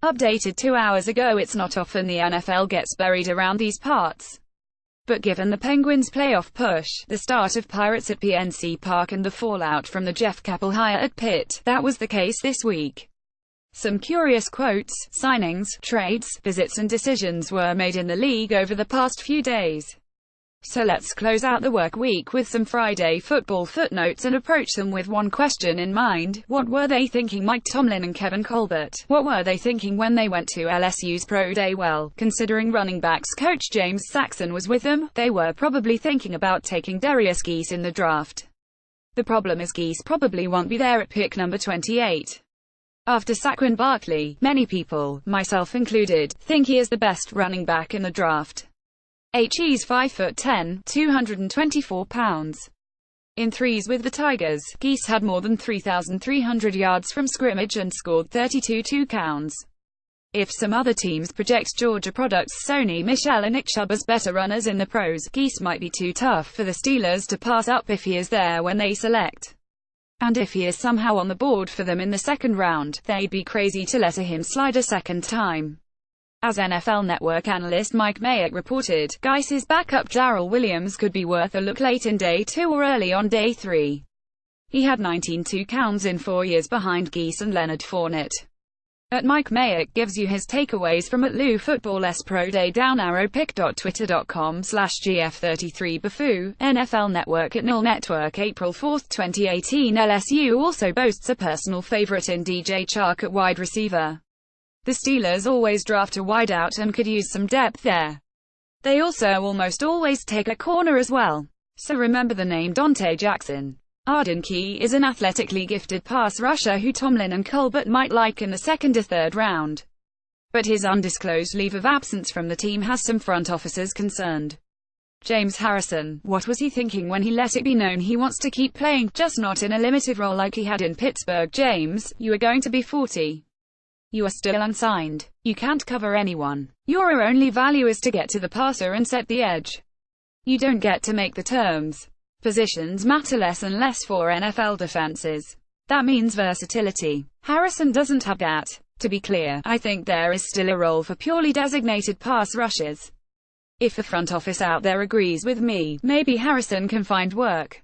Updated 2 hours ago. It's not often the NFL gets buried around these parts. But given the Penguins' playoff push, the start of Pirates at PNC Park and the fallout from the Jeff Capel hire at Pitt, that was the case this week. Some curious quotes, signings, trades, visits and decisions were made in the league over the past few days. So let's close out the work week with some Friday football footnotes and approach them with one question in mind. What were they thinking, Mike Tomlin and Kevin Colbert? What were they thinking when they went to LSU's Pro Day? Well, considering running backs coach James Saxon was with them, they were probably thinking about taking Darius Geese in the draft. The problem is Geese probably won't be there at pick number 28. After Saquon Barkley, many people, myself included, think he is the best running back in the draft. He's 5'10", 224 pounds. In threes with the Tigers, Geese had more than 3,300 yards from scrimmage and scored 32 touchdowns. If some other teams project Georgia products Sony Michel and Nick Chubb as better runners in the pros, Geese might be too tough for the Steelers to pass up if he is there when they select. And if he is somehow on the board for them in the second round, they'd be crazy to let him slide a second time. As NFL Network analyst Mike Mayock reported, Geese's backup Darrell Williams could be worth a look late in day 2 or early on day 3. He had 19 touchdowns in 4 years behind Geese and Leonard Fournette. At Mike Mayock gives you his takeaways from at Lou Football S Pro Day @twitter.com/GF33Bafoo, NFL Network at Null Network April 4, 2018. LSU also boasts a personal favorite in DJ Chark at wide receiver. The Steelers always draft a wideout and could use some depth there. They also almost always take a corner as well. So remember the name Dante Jackson. Arden Key is an athletically gifted pass rusher who Tomlin and Colbert might like in the second or third round. But his undisclosed leave of absence from the team has some front officers concerned. James Harrison, what was he thinking when he let it be known he wants to keep playing, just not in a limited role like he had in Pittsburgh? James, you are going to be 40. You are still unsigned. You can't cover anyone. Your only value is to get to the passer and set the edge. You don't get to make the terms. Positions matter less and less for NFL defenses. That means versatility. Harrison doesn't have that. To be clear, I think there is still a role for purely designated pass rushers. If the front office out there agrees with me, maybe Harrison can find work.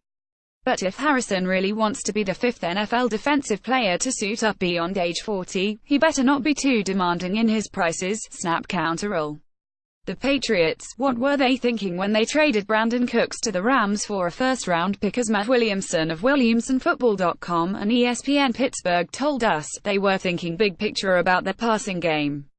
But if Harrison really wants to be the 5th NFL defensive player to suit up beyond age 40, he better not be too demanding in his prices. Snap counter rule. The Patriots, what were they thinking when they traded Brandon Cooks to the Rams for a first-round pick? As Matt Williamson of WilliamsonFootball.com and ESPN Pittsburgh told us, they were thinking big picture about their passing game.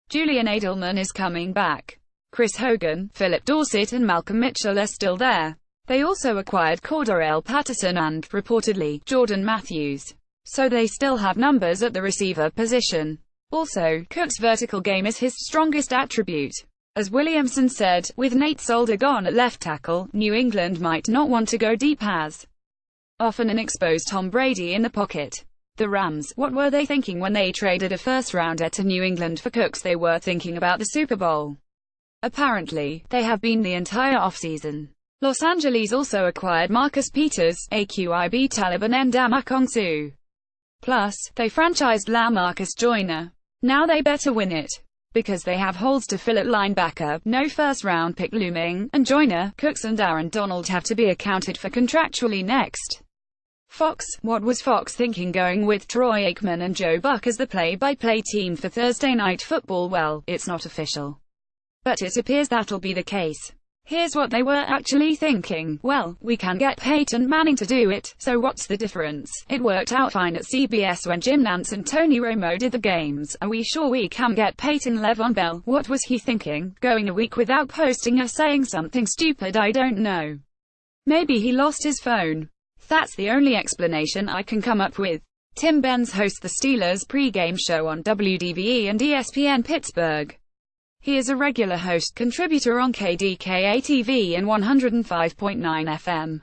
Julian Edelman is coming back. Chris Hogan, Philip Dorsett and Malcolm Mitchell are still there. They also acquired Cordarrelle Patterson and, reportedly, Jordan Matthews. So they still have numbers at the receiver position. Also, Cook's vertical game is his strongest attribute. As Williamson said, with Nate Solder gone at left tackle, New England might not want to go deep as often and expose Tom Brady in the pocket. The Rams, what were they thinking when they traded a first-rounder to New England for Cooks? They were thinking about the Super Bowl. Apparently, they have been the entire offseason. Los Angeles also acquired Marcus Peters, Aqib Talib and Ndamukong Suh. Plus, they franchised LaMarcus Joyner. Now they better win it. Because they have holes to fill at linebacker, no first-round pick looming, and Joyner, Cooks and Aaron Donald have to be accounted for contractually next. Fox, what was Fox thinking going with Troy Aikman and Joe Buck as the play-by-play team for Thursday Night Football? Well, it's not official. But it appears that'll be the case. Here's what they were actually thinking. Well, we can get Peyton Manning to do it, so what's the difference? It worked out fine at CBS when Jim Nantz and Tony Romo did the games. Are we sure we can get Peyton Le'Veon Bell? What was he thinking? Going a week without posting or saying something stupid? I don't know. Maybe he lost his phone. That's the only explanation I can come up with. Tim Benz hosts the Steelers pre-game show on WDVE and ESPN Pittsburgh. He is a regular host contributor on KDKA-TV and 105.9 FM.